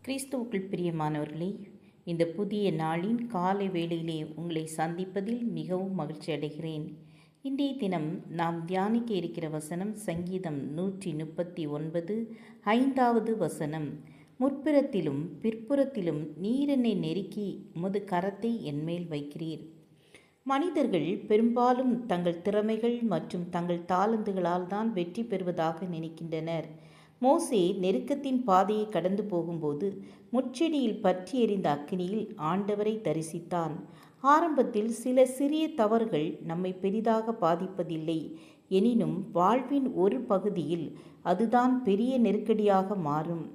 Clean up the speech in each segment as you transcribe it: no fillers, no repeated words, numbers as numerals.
கிறிஸ்துவுக்குள் பிரியமானவர்களே, இந்த புதிய நாளின் காலை வேளையிலே உங்களை சந்திப்பதில் மிகவும் மகிழ்ச்சி அடைகிறேன். இன்றைய தினம் நாம் தியானிக்க இருக்கிற வசனம் சங்கீதம் 139 5வது வசனம். முற்புறத்திலும் பிற்புறத்திலும் நீர் என்னை நெருக்கி உமது கரத்தை என்மேல் வைக்கிறீர். மனிதர்கள் பெரும்பாலும் தங்கள் திறமைகள் மற்றும் தங்கள் தாளந்துகளால் தான் வெற்றி பெறுவதாக நினைக்கின்றனர். மோசே நெருக்கத்தின் பாதையை கடந்து போகும்போது முட்செடியில் பற்றி எறிந்த அக்கினியில் ஆண்டவரை தரிசித்தான். ஆரம்பத்தில் சில சிறிய தவறுகள் நம்மை பெரிதாக பாதிப்பதில்லை. எனினும் வாழ்வின் ஒரு பகுதியில் அதுதான் பெரிய நெருக்கடியாக மாறும்.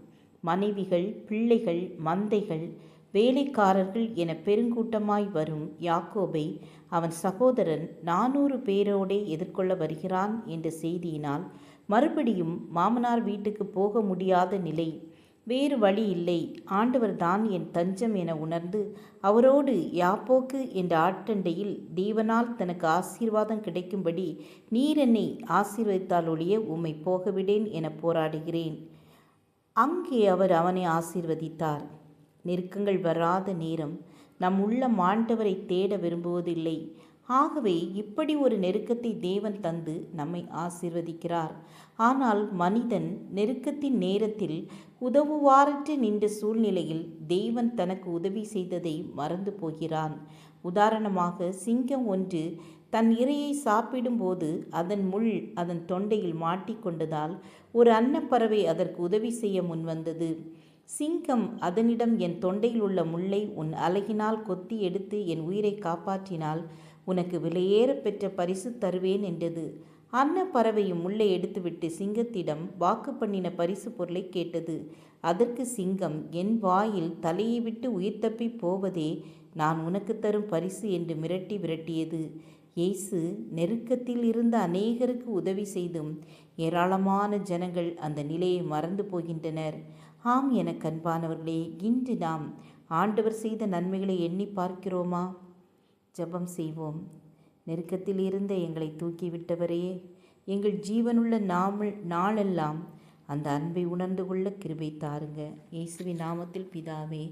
மனைவிகள், பிள்ளைகள், மந்தைகள், வேலைக்காரர்கள் என பெருங்கூட்டமாய் வரும் யாக்கோபை அவன் சகோதரன் 400 பேரோடே எதிர்கொள்ள வருகிறான் என்ற செய்தியினால் மறுபடியும் மாமனார் வீட்டுக்கு போக முடியாத நிலை. வேறு வழி இல்லை, ஆண்டவர் தான் என் தஞ்சம் என உணர்ந்து அவரோடு யாப்போக்கு என்ற ஆட்டண்டையில் தேவனால் தனக்கு ஆசீர்வாதம் கிடைக்கும்படி நீர் என்னை ஆசீர்வதித்தால் ஒழிய உம்மை போகவிடேன் என போராடுகிறேன். அங்கே அவர் அவனை ஆசீர்வதித்தார். நெருக்கங்கள் வராத நேரம் நம் உள்ளம் ஆண்டவரை தேட விரும்புவதில்லை. ஆகவே இப்படி ஒரு நெருக்கத்தை தேவன் தந்து நம்மை ஆசீர்வதிக்கிறார். ஆனால் மனிதன் நெருக்கத்தின் நேரத்தில் உதவுவாரற்று நின்ற சூழ்நிலையில் தேவன் தனக்கு உதவி செய்ததை மறந்து போகிறான். உதாரணமாக, சிங்கம் ஒன்று தன் இரையை சாப்பிடும்போது அதன் முள் அதன் தொண்டையில் மாட்டிக்கொண்டதால் ஒரு அன்னப்பறவை அதற்கு உதவி செய்ய முன்வந்தது. சிங்கம் அதனிடம், என் தொண்டையில் உள்ள முள்ளை உன் அலகினால் கொத்தி எடுத்து என் உயிரை காப்பாற்றினால் உனக்கு விலையேற பெற்ற பரிசு தருவேன் என்றது. அன்னப்பறவையும் முள்ளை எடுத்துவிட்டு சிங்கத்திடம் வாக்கு பண்ணின பரிசு பொருளை கேட்டது. அதற்கு சிங்கம், என் வாயில் தலையை விட்டு உயிர் தப்பி போவதே நான் உனக்கு தரும் பரிசு என்று மிரட்டி விரட்டியது. இயேசு நெருக்கத்தில் இருந்த அநேகருக்கு உதவி செய்தும் ஏராளமான ஜனங்கள் அந்த நிலையை மறந்து போகின்றனர். ஆம், என கண்பானவர்களே, இன்று நாம் ஆண்டவர் செய்த நன்மைகளை எண்ணி பார்க்கிறோமா? ஜெபம் செய்வோம். நெருக்கத்தில் இருந்த எங்களை தூக்கிவிட்டவரே, எங்கள் ஜீவனுள்ள நாளெல்லாம் அந்த அன்பை உணர்ந்து கொள்ள கிருபை தாருங்க. இயேசுவின் நாமத்தில் பிதாவே.